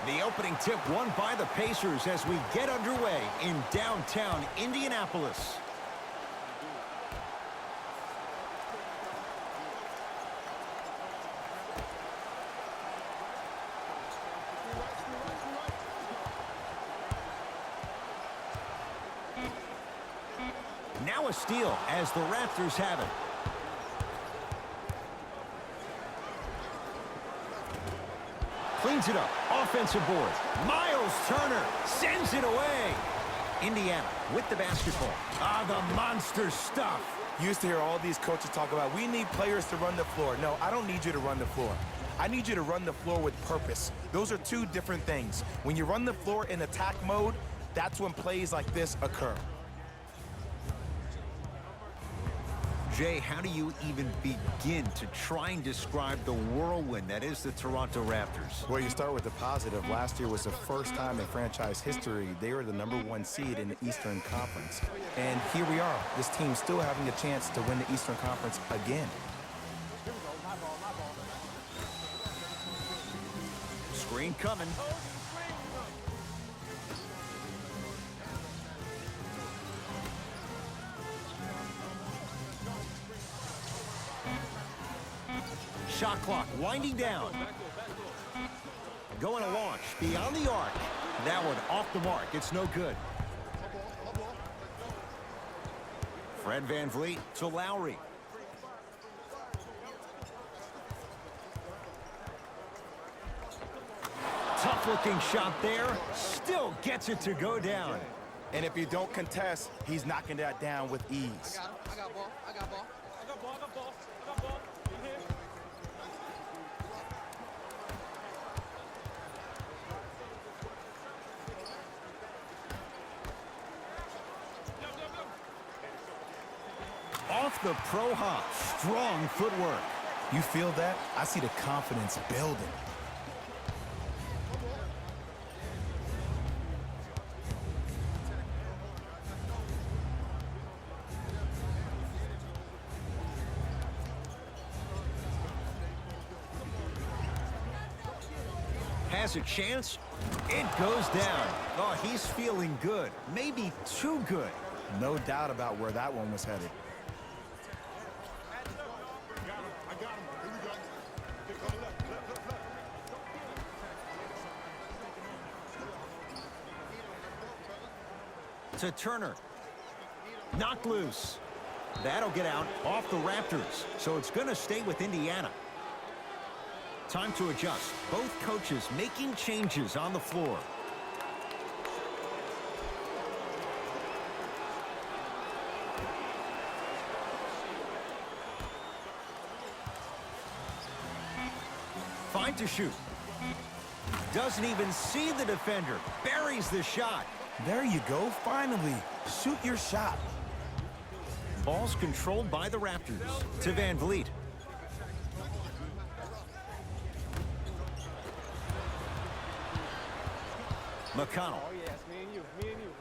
The opening tip won by the Pacers as we get underway in downtown Indianapolis. Now a steal as the Raptors have it. Cleans it up. Offensive board. Miles Turner sends it away. Indiana with the basketball. The monster stuff. You used to hear all these coaches talk about, we need players to run the floor. No, I don't need you to run the floor. I need you to run the floor with purpose. Those are two different things. When you run the floor in attack mode, that's when plays like this occur. Jay, how do you even begin to try and describe the whirlwind that is the Toronto Raptors? Well, you start with the positive. Last year was the first time in franchise history they were the #1 seed in the Eastern Conference. And here we are, this team still having a chance to win the Eastern Conference again. Screen coming. Shot clock winding down. Going to launch beyond the arc. That one off the mark. It's no good. Fred VanVleet to Lowry. Tough-looking shot there. Still gets it to go down. And if you don't contest, he's knocking that down with ease. I got ball. I got ball. I got ball. I got ball. I got ball. In here. Off the pro hop. Strong footwork. You feel that? I see the confidence building. Has a chance. It goes down. Oh, he's feeling good. Maybe too good. No doubt about where that one was headed. To Turner. Knocked loose. That'll get out off the Raptors. So it's going to stay with Indiana. Time to adjust. Both coaches making changes on the floor. Fine to shoot. Doesn't even see the defender. Buries the shot. There you go. Finally, shoot your shot. Ball's controlled by the Raptors. To VanVleet. McConnell. Oh, yes, me and you. Me and you.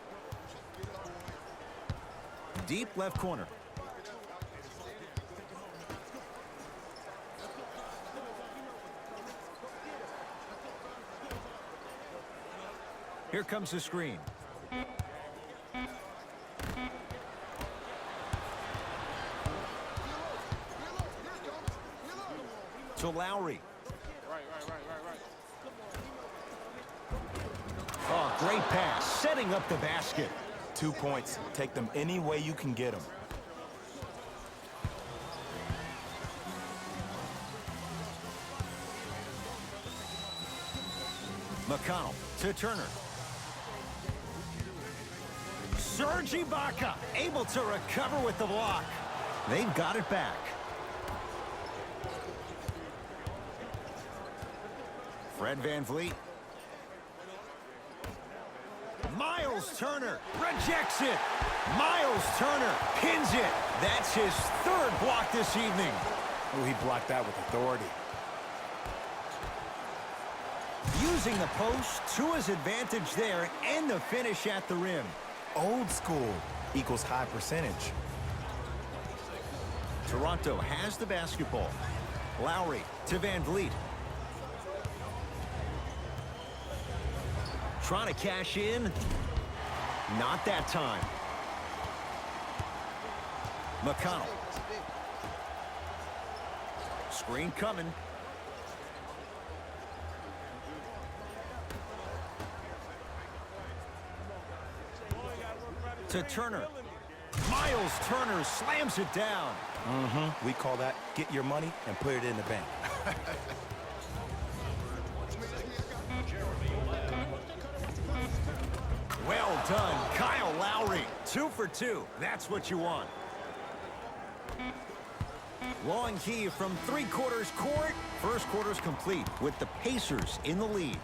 Deep left corner. Here comes the screen. To Lowry. Right. Oh, great pass. Setting up the basket. 2 points. Take them any way you can get them. McConnell to Turner. Serge Ibaka able to recover with the block. They've got it back. Fred VanVleet. Miles Turner rejects it. Miles Turner pins it. That's his third block this evening. Oh, he blocked that with authority. Using the post to his advantage there and the finish at the rim. Old school equals high percentage. Toronto has the basketball. Lowry to VanVleet. Trying to cash in. Not that time. McConnell. Screen coming. To Turner. Miles Turner slams it down. We call that get your money and put it in the bank. Well done, Kyle Lowry. 2 for 2. That's what you want. Long key from three-quarters court. First quarter's complete with the Pacers in the lead.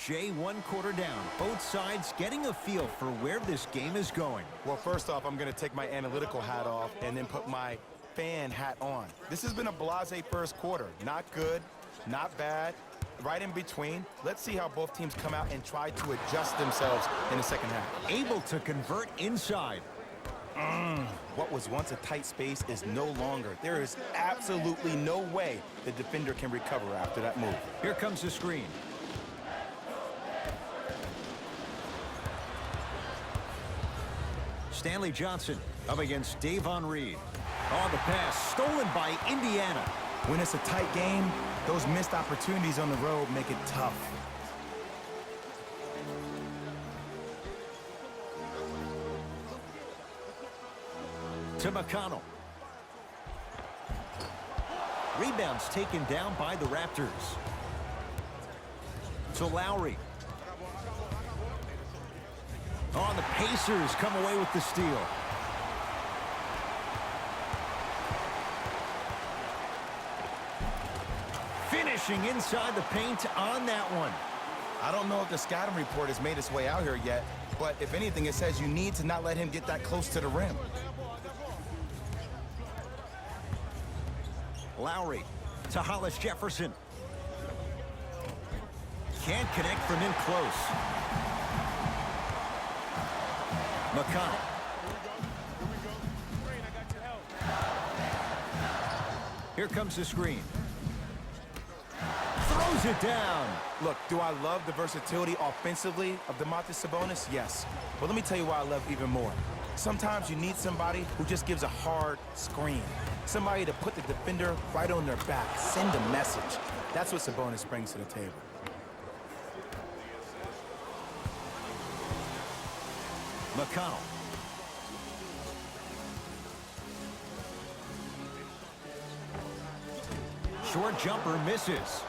Jay, 1 quarter down. Both sides getting a feel for where this game is going. Well, first off, I'm going to take my analytical hat off and then put my fan hat on. This has been a blasé first quarter. Not good, not bad, right in between. Let's see how both teams come out and try to adjust themselves in the second half. Able to convert inside. What was once a tight space is no longer. There is absolutely no way the defender can recover after that move. Here comes the screen. Stanley Johnson up against Davon Reed. On the pass, stolen by Indiana. When it's a tight game, those missed opportunities on the road make it tough. To McConnell. Rebounds taken down by the Raptors. To Lowry. Oh, the Pacers come away with the steal. Finishing inside the paint on that one. I don't know if the scouting report has made its way out here yet, but if anything, it says you need to not let him get that close to the rim. Lowry to Hollis Jefferson. Can't connect from in close. McConnell. Here comes the screen. Throws it down. Look, do I love the versatility offensively of Domantas Sabonis? Yes. But let me tell you why I love even more. Sometimes you need somebody who just gives a hard screen. Somebody to put the defender right on their back. Send a message. That's what Sabonis brings to the table. McConnell. Short jumper misses.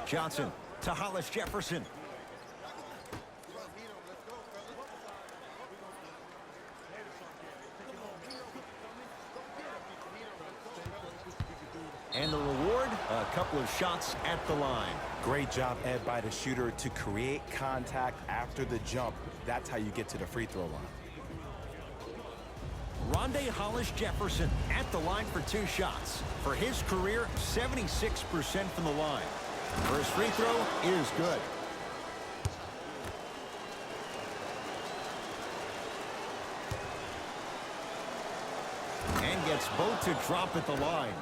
Johnson to Hollis Jefferson. And the reward, a couple of shots at the line. Great job, Ed, by the shooter to create contact after the jump. That's how you get to the free throw line. Rondé Hollis Jefferson at the line for 2 shots. For his career, 76% from the line. First free throw is good. And gets both to drop at the line.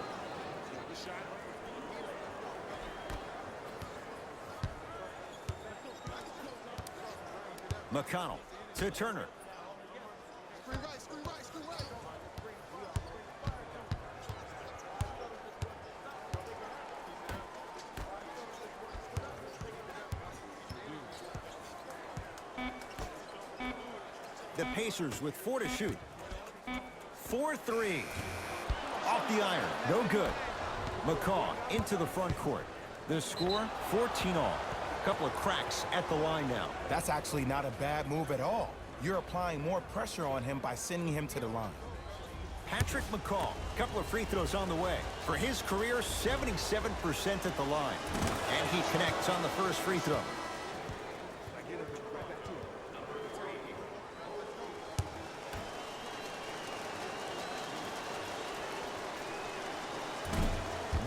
McConnell to Turner. The Pacers with 4 to shoot. 4-3. Off the iron. No good. McCaw into the front court. The score, 14-all. Couple of cracks at the line now. That's actually not a bad move at all. You're applying more pressure on him by sending him to the line. Patrick McCall, couple of free throws on the way. For his career, 77% at the line. And he connects on the first free throw.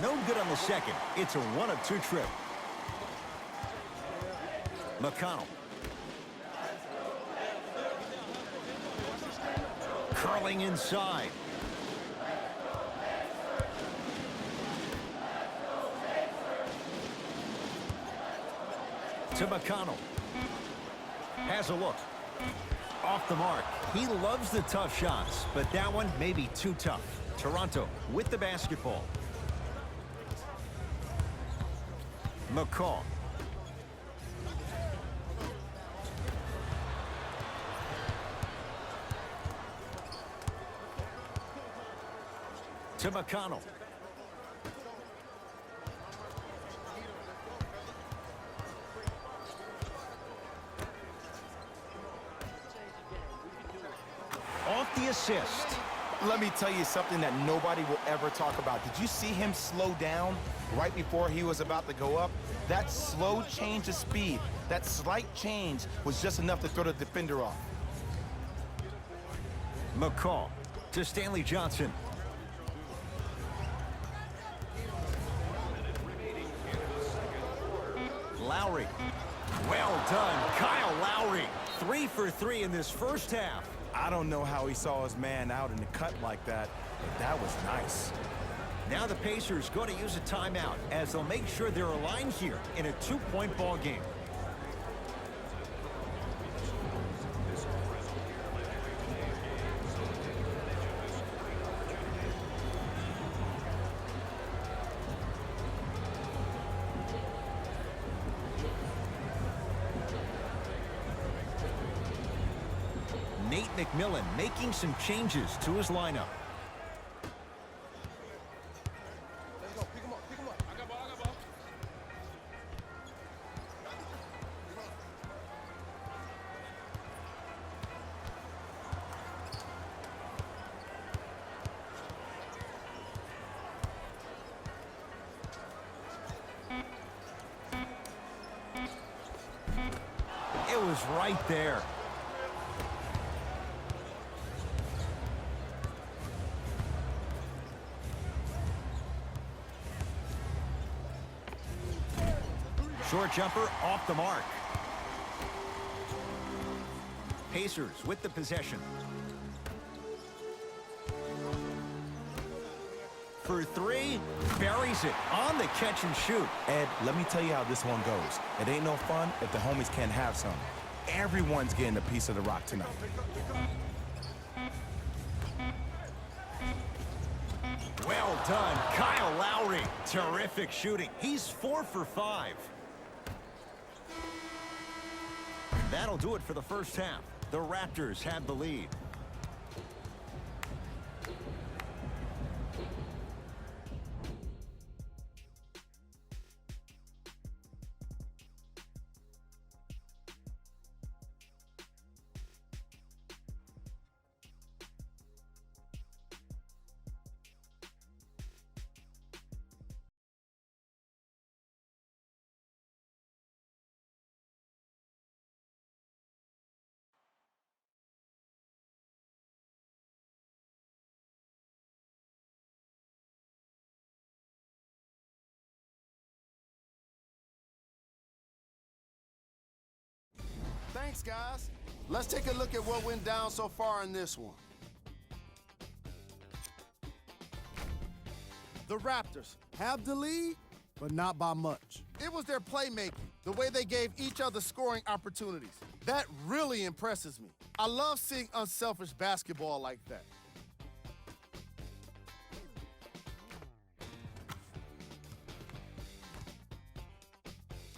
No good on the second. It's a 1-of-2 trip. McConnell. Curling inside. To McConnell. Has a look. Off the mark. He loves the tough shots, but that one may be too tough. Toronto with the basketball. McCall. To McConnell. Off the assist. Let me tell you something that nobody will ever talk about. Did you see him slow down right before he was about to go up? That slow change of speed, that slight change was just enough to throw the defender off. McCall to Stanley Johnson. Lowry. Well done, Kyle Lowry. 3 for 3 in this first half. I don't know how he saw his man out in the cut like that, but that was nice. Now the Pacers going to use a timeout as they'll make sure they're aligned here in a 2-point ball game. Nate McMillan making some changes to his lineup. Let's go. Pick him up. Pick him up. I got ball. I got ball. It was right there. Short jumper off the mark. Pacers with the possession. For 3, buries it on the catch and shoot. Ed, let me tell you how this one goes. It ain't no fun if the homies can't have some. Everyone's getting a piece of the rock tonight. Well done, Kyle Lowry. Terrific shooting. He's 4 for 5. That'll do it for the first half. The Raptors have the lead. Thanks, guys. Let's take a look at what went down so far in this one. The Raptors have the lead, but not by much. It was their playmaking, the way they gave each other scoring opportunities. That really impresses me. I love seeing unselfish basketball like that.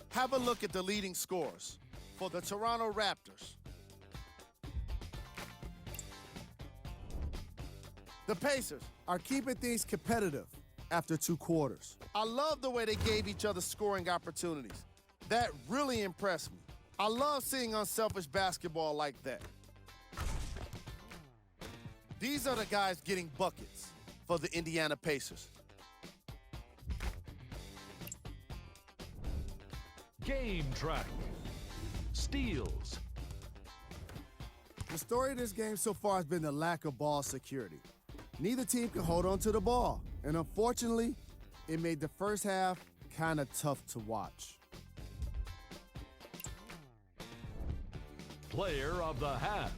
Have a look at the leading scorers for the Toronto Raptors. The Pacers are keeping things competitive after 2 quarters. I love the way they gave each other scoring opportunities. That really impressed me. I love seeing unselfish basketball like that. These are the guys getting buckets for the Indiana Pacers. Game track. Steals. The story of this game so far has been the lack of ball security. Neither team can hold on to the ball, and unfortunately, it made the first half kind of tough to watch. Player of the half.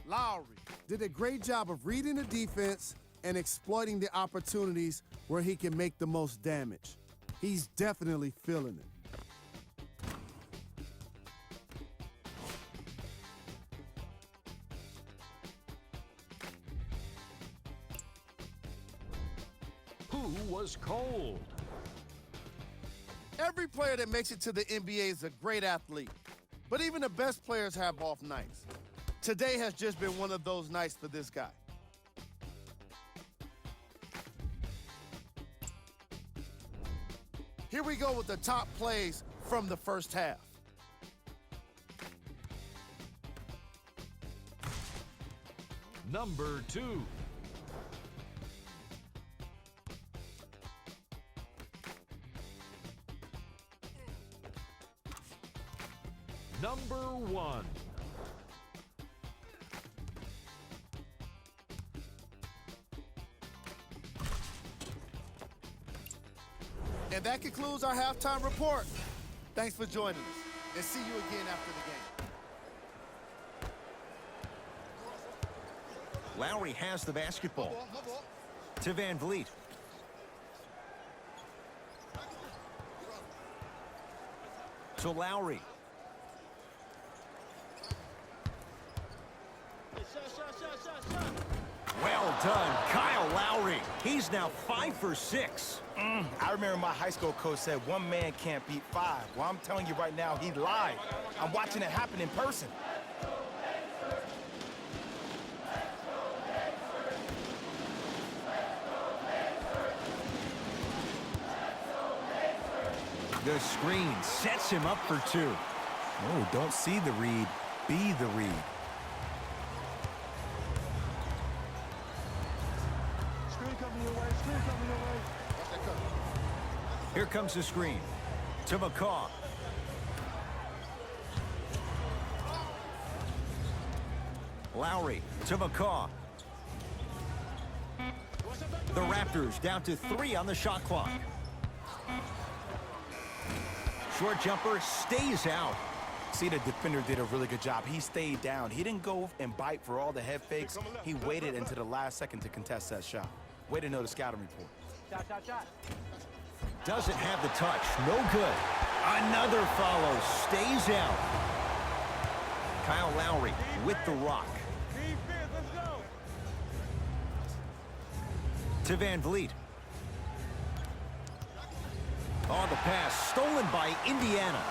Lowry. Did a great job of reading the defense and exploiting the opportunities where he can make the most damage. He's definitely feeling it. Who was cold? Every player that makes it to the NBA is a great athlete, but even the best players have off nights. Today has just been one of those nights for this guy. Here we go with the top plays from the first half. Number 2. Number 1. And that concludes our halftime report. Thanks for joining us, and see you again after the game. Lowry has the basketball. To Van Vliet. To Lowry. Well done, Kyle Lowry. He's now 5 for 6. I remember my high school coach said one man can't beat 5. Well, I'm telling you right now, he lied. I'm watching it happen in person. The screen sets him up for 2. No, don't see the read, be the read. Here comes the screen. To McCaw. Lowry to McCaw. The Raptors down to 3 on the shot clock. Short jumper stays out. See, the defender did a really good job. He stayed down. He didn't go and bite for all the head fakes. He waited until the last second to contest that shot. Way to know the scouting report. Shot. Doesn't have the touch. No good. Another follow. Stays out. Kyle Lowry with the rock. Defense, let's go. To Van Vliet. On the pass. Stolen by Indiana.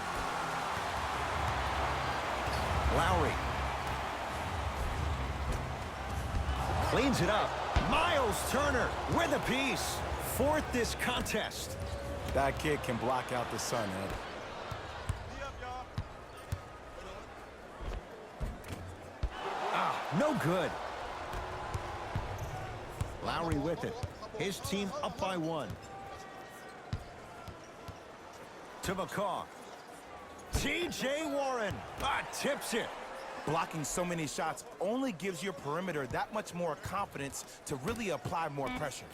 Lowry. Cleans it up. Miles Turner with a piece. 4th this contest. That kid can block out the sun, Ed. No good. Lowry with it. His team up by 1. To McCaw. T.J. Warren. Tips it. Blocking so many shots only gives your perimeter that much more confidence to really apply more pressure.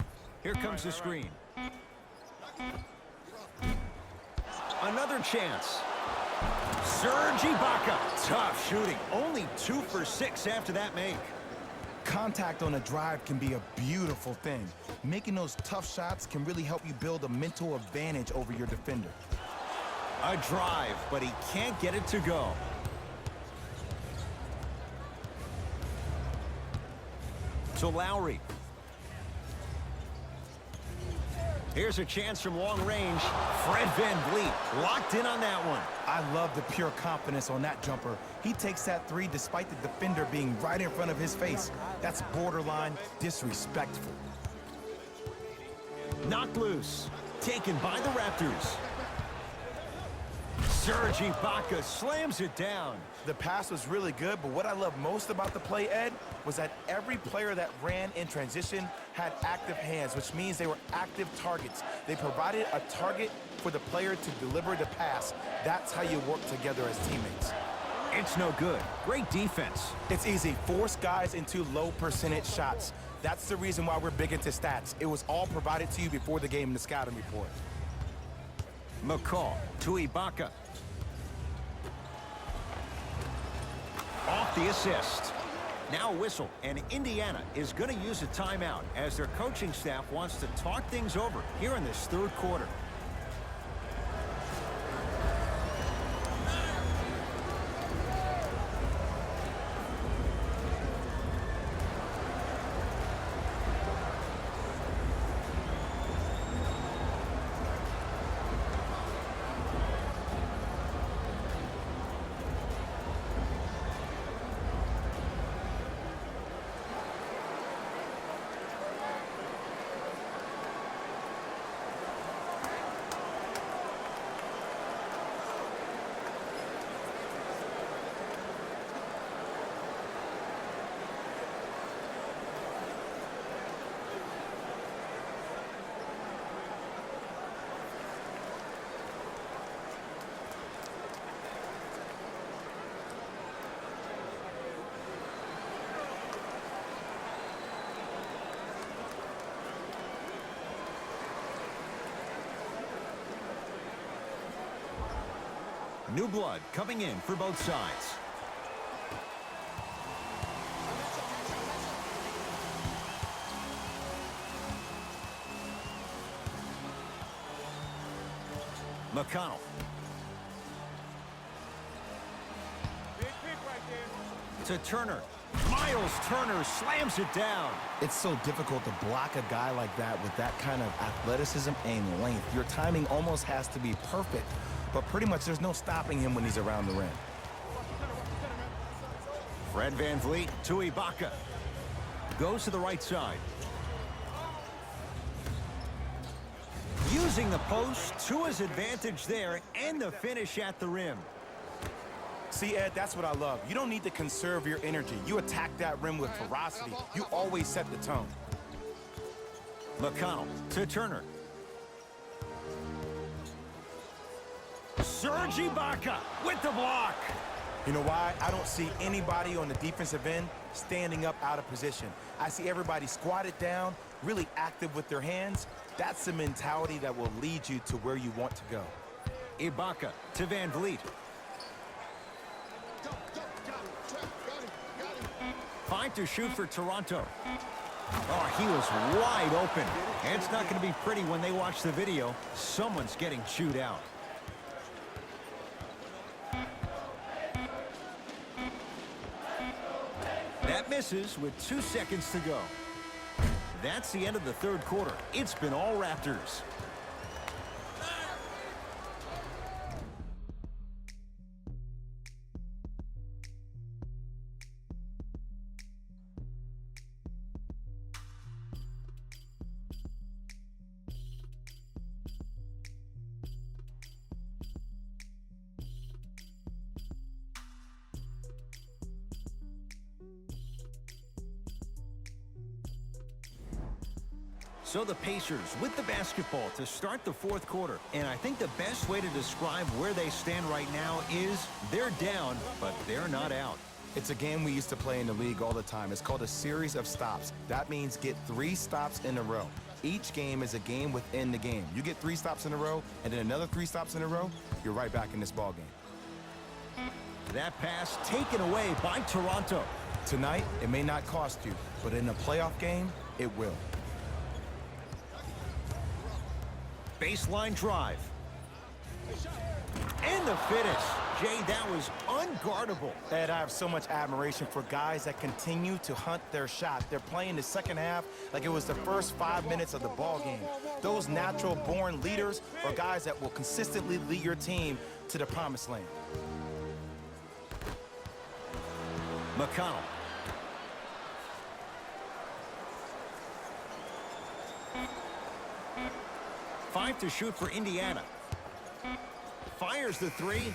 Here comes the screen. Another chance. Serge Ibaka. Tough shooting. Only 2 for 6 after that make. Contact on a drive can be a beautiful thing. Making those tough shots can really help you build a mental advantage over your defender. A drive, but he can't get it to go. To Lowry. Here's a chance from long range. Fred Van Vliet locked in on that one. I love the pure confidence on that jumper. He takes that 3 despite the defender being right in front of his face. That's borderline disrespectful. Knocked loose. Taken by the Raptors. Serge Ibaka slams it down. The pass was really good, but what I love most about the play, Ed, was that every player that ran in transition had active hands, which means they were active targets. They provided a target for the player to deliver the pass. That's how you work together as teammates. It's no good. Great defense. It's easy. Force guys into low percentage shots. That's the reason why we're big into stats. It was all provided to you before the game in the scouting report. McCall to Ibaka. Off the assist. Now a whistle, and Indiana is going to use a timeout as their coaching staff wants to talk things over here in this third quarter. New blood coming in for both sides. McConnell. Big pick right there. To Turner. Miles Turner slams it down. It's so difficult to block a guy like that with that kind of athleticism and length. Your timing almost has to be perfect, but pretty much there's no stopping him when he's around the rim. Fred VanVleet to Ibaka. Goes to the right side. Using the post to his advantage there and the finish at the rim. See, Ed, that's what I love. You don't need to conserve your energy. You attack that rim with ferocity. You always set the tone. McConnell to Turner. Serge Ibaka with the block. You know why? I don't see anybody on the defensive end standing up out of position. I see everybody squatted down, really active with their hands. That's the mentality that will lead you to where you want to go. Ibaka to VanVleet. 5 to shoot for Toronto. Oh, he was wide open. And it's not going to be pretty when they watch the video. Someone's getting chewed out. That misses with 2 seconds to go. That's the end of the third quarter. It's been all Raptors. So the Pacers with the basketball to start the fourth quarter. And I think the best way to describe where they stand right now is they're down, but they're not out. It's a game we used to play in the league all the time. It's called a series of stops. That means get 3 stops in a row. Each game is a game within the game. You get 3 stops in a row, and then another 3 stops in a row, you're right back in this ball game. That pass taken away by Toronto. Tonight, it may not cost you, but in a playoff game, it will. Baseline drive. And the finish. Jay, that was unguardable. Ed, I have so much admiration for guys that continue to hunt their shot. They're playing the second half like it was the first 5 minutes of the ball game. Those natural-born leaders are guys that will consistently lead your team to the promised land. McConnell. Five to shoot for Indiana. fires the three.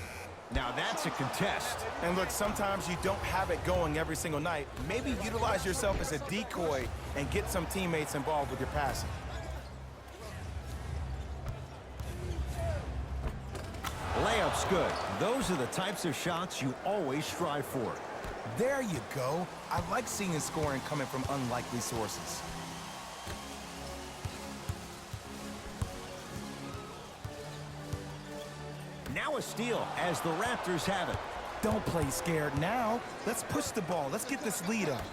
Now that's a contest. And look, sometimes you don't have it going every single night. Maybe utilize yourself as a decoy and get some teammates involved with your passing. Layup's good. Those are the types of shots you always strive for. There you go. I like seeing scoring coming from unlikely sources. Now a steal as the Raptors have it. Don't play scared now. Let's push the ball. Let's get this lead up.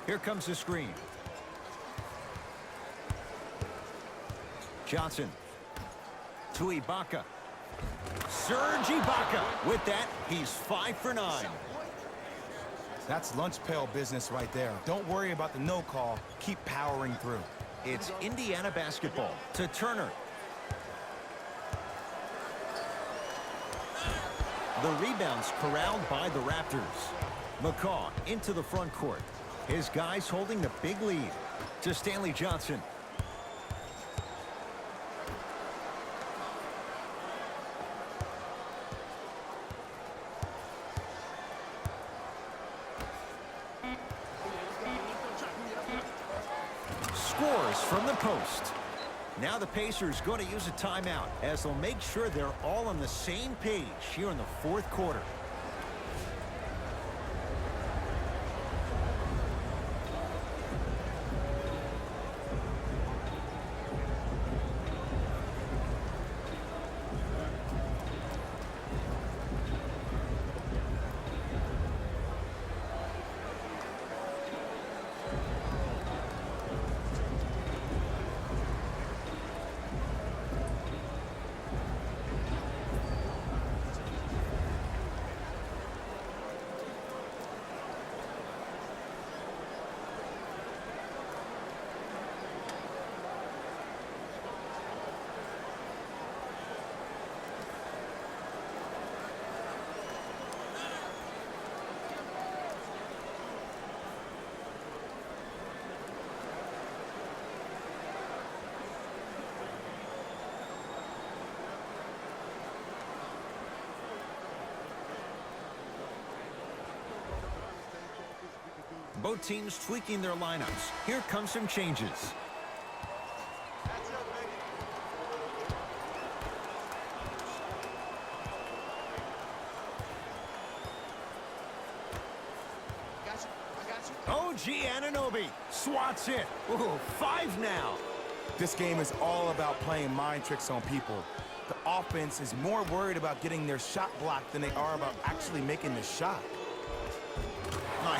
Here comes the screen. Johnson to Ibaka. Serge Ibaka. With that, he's 5 for 9. That's lunch pail business right there. Don't worry about the no call. Keep powering through. It's Indiana basketball to Turner. The rebound's corralled by the Raptors. McCaw into the front court. His guys holding the big lead to Stanley Johnson. Scores from the post. Now the Pacers going to use a timeout as they'll make sure they're all on the same page here in the fourth quarter. Both teams tweaking their lineups. Here come some changes. OG Anunoby swats it. Ooh, 5 now. This game is all about playing mind tricks on people. The offense is more worried about getting their shot blocked than they are about actually making the shot.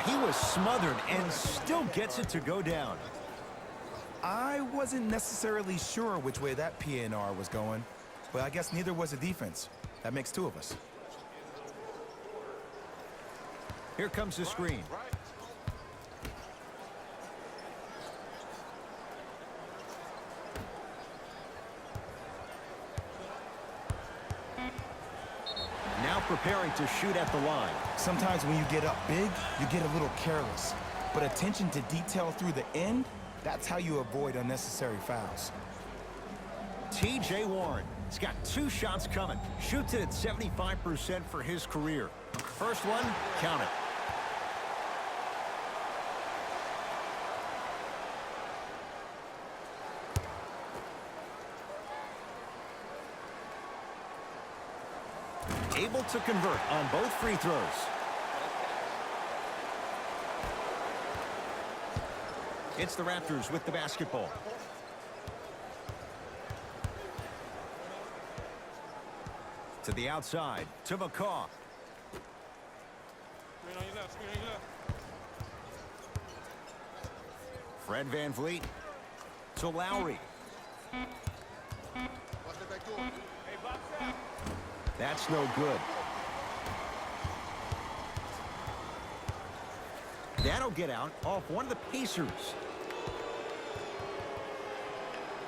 He was smothered and still gets it to go down. I wasn't necessarily sure which way that PNR was going, but I guess neither was the defense. That makes 2 of us. Here comes the screen. Now preparing to shoot at the line. Sometimes when you get up big, you get a little careless. But attention to detail through the end, that's how you avoid unnecessary fouls. T.J. Warren. He's got 2 shots coming. Shoots it at 75% for his career. First one, count it. Able to convert on both free throws. It's the Raptors with the basketball. To the outside, to McCaw. Screen on your left, screen on your left. Fred VanVleet to Lowry. That's no good. That'll get out off one of the Pacers.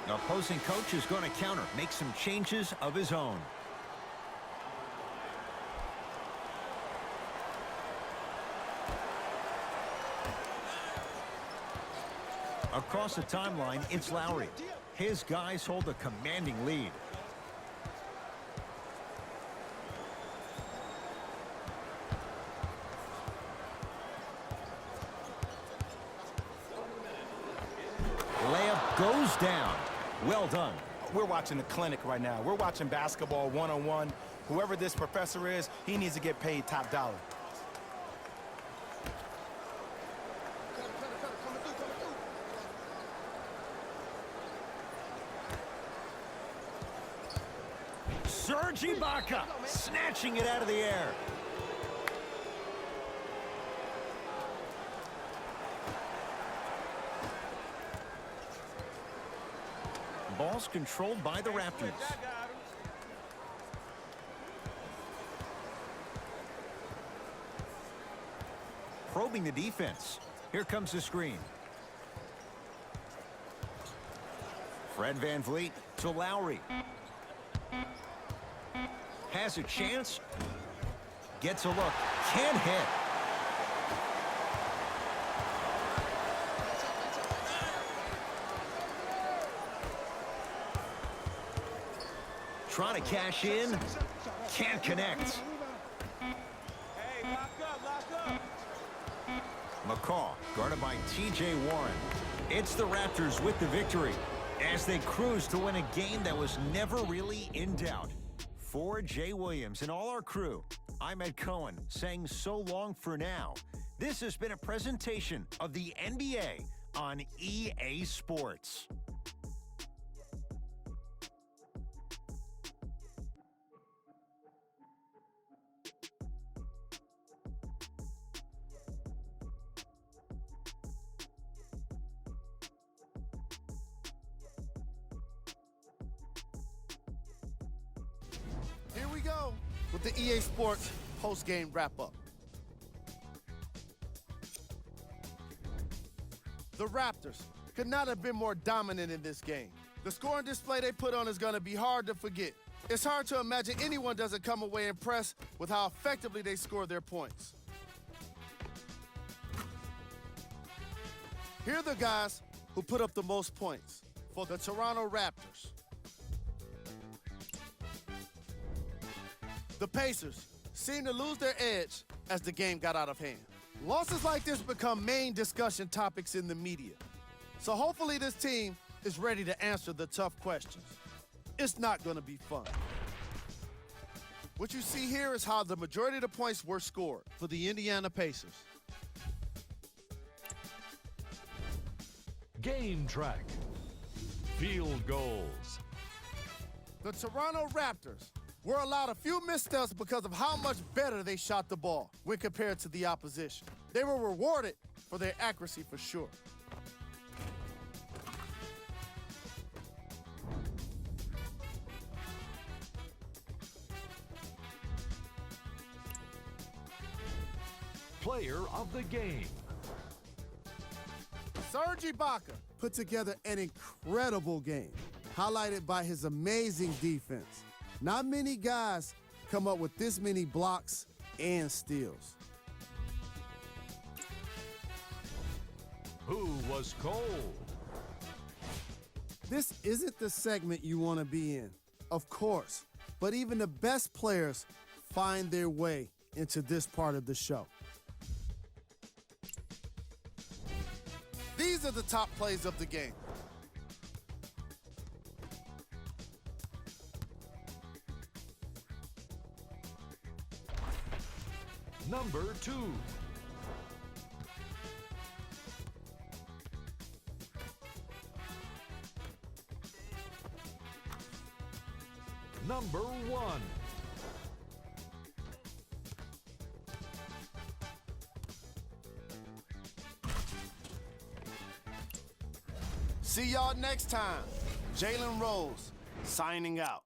The opposing coach is going to counter, make some changes of his own. Across the timeline, it's Lowry. His guys hold a commanding lead. goes down. Well done. We're watching a clinic right now. We're watching basketball one-on-one. Whoever this professor is, he needs to get paid top dollar. Serge Ibaka snatching it out of the air. Ball's controlled by the Raptors. Probing the defense. Here comes the screen. Fred VanVleet to Lowry. Has a chance. Gets a look. Can't hit. Trying to cash in. Can't connect. Hey, lock up. McCaw guarded by T.J. Warren. It's the Raptors with the victory as they cruise to win a game that was never really in doubt. For Jay Williams and all our crew, I'm Ed Cohen saying so long for now. This has been a presentation of the NBA on EA Sports. Here we go with the EA Sports post-game wrap-up. The Raptors could not have been more dominant in this game. The scoring display they put on is going to be hard to forget. It's hard to imagine anyone doesn't come away impressed with how effectively they score their points. Here are the guys who put up the most points for the Toronto Raptors. The Pacers seemed to lose their edge as the game got out of hand. Losses like this become main discussion topics in the media. So hopefully this team is ready to answer the tough questions. It's not going to be fun. What you see here is how the majority of the points were scored for the Indiana Pacers. Game track. Field goals. The Toronto Raptors were allowed a few missteps because of how much better they shot the ball when compared to the opposition. They were rewarded for their accuracy for sure. Player of the game. Serge Ibaka Put together an incredible game, highlighted by his amazing defense. Not many guys come up with this many blocks and steals. Who was cold? This isn't the segment you want to be in, of course, but even the best players find their way into this part of the show. These are the top plays of the game. Number 2. Number 1. See y'all next time. Jalen Rose signing out.